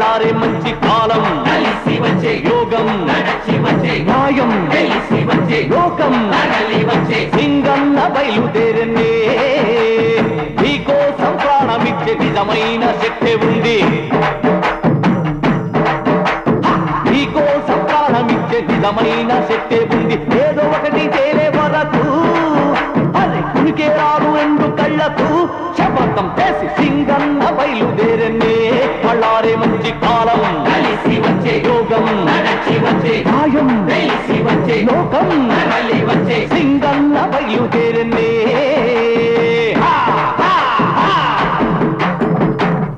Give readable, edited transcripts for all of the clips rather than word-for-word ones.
బళ్ళారే మంచి కాలం కలిసి వచ్చే యోగం నడచి వచ్చే న్యాయం తెలిసి వచ్చే లోకం తరలి వచ్చే సింగన్న బయలుదేరనే నీకోసం ప్రాణమిచ్చే నిజమైన శక్తి ఉంది నీకోసం ప్రాణమిచ్చే నిజమైన శక్తి ఉంది ఏదో ఒకటి తేలే వరకు అరే కునికే రాదు రెండు కళ్ళకు శపథం చేసి సింగన్న బయలుదేరనే బళ్ళారే మంచి కాలం కలిసి వచ్చే యోగం నడచి వచ్చే న్యాయం తెలిసి వచ్చే లోకం తరలి వచ్చే సింగన్న బయలుదేరనే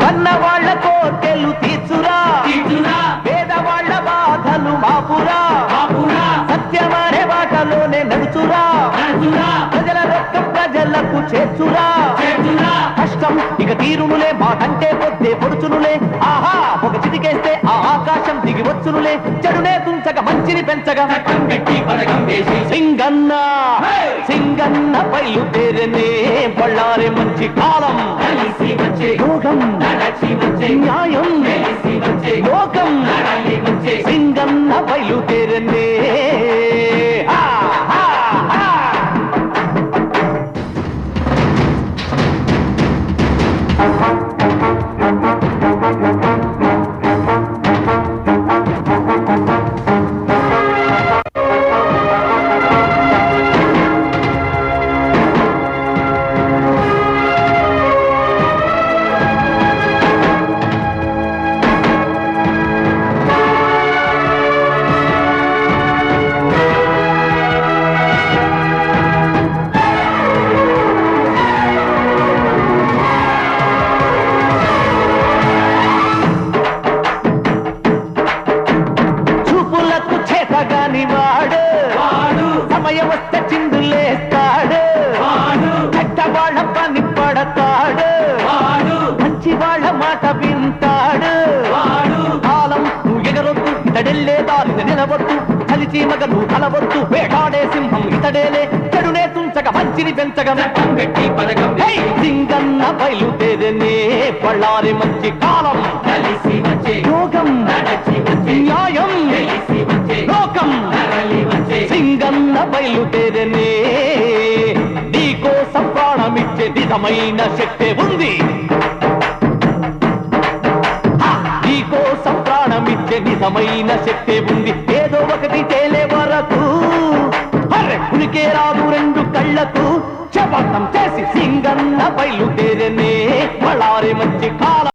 కన్నవాళ్ల కోర్కెలు తీర్చురా తీర్చురా పేదవాళ్ల బాధలు మాపురా బాపురా సత్యమనే బాటలోనే నడుచురా నడుచురా ప్రజల రొక్క ప్రజలకు చేర్చురా చేర్చురా కష్టం ఇక తీరునులే మాకంటే పొద్దే పొడుచునులే ఆహా ఒక చిటికేస్తే ఆ ఆకాశం దిగి వచ్చునులే చెడునే తుంచక మంచిని పెంచగా చట్టం పెట్టి పథకం వేసి సింగన్న సింగన్న బయలుదేరనే బళ్ళారే మంచి కాలం కలిసి వచ్చే యోగం నడచి వచ్చే న్యాయం తెలిసి వచ్చే లోకం తరలి వచ్చే సింగన్న బయలుదేరనే హా, హా, హా. చూపులకు చేతగాని వాడు వాడు సమయం వస్తే చిందులేస్తాడు వాడు చెడ్డవాళ్ళ పని పడతాడు వాడు మంచి వాళ్ళ మాట వింటాడు వాడు కాలం నువ్వు ఎగరొద్దు ఇతడెళ్ళే దారిని నిలవద్దు కలిసి మగను కలవద్దు వేటాడే సింహం ఇతడేలే చెడునే తుంచక మంచిని పెంచగా చట్టం పెట్టి పథకం హే! వేసి సింగన్న బయలుదేరనే బళ్ళారి మంచి కాలం కలిసి వచ్చే యోగం నడచి వచ్చే న్యాయం తెలిసి వచ్చే లోకం తరలి వచ్చే సింగన్న బయలుదేరనే నీకోసం ప్రాణమిచ్చే నిజమైన శక్తి ఉంది నీకోసం ప్రాణమిచ్చే నిజమైన శక్తి ఉంది ఏదో ఒకటి తేలే వరకు అరే కునికే రాదు రెండు కళ్ళకు శపథం చేసి సింగన్న బయలుదేరనే బళ్ళారి మంచి కాలం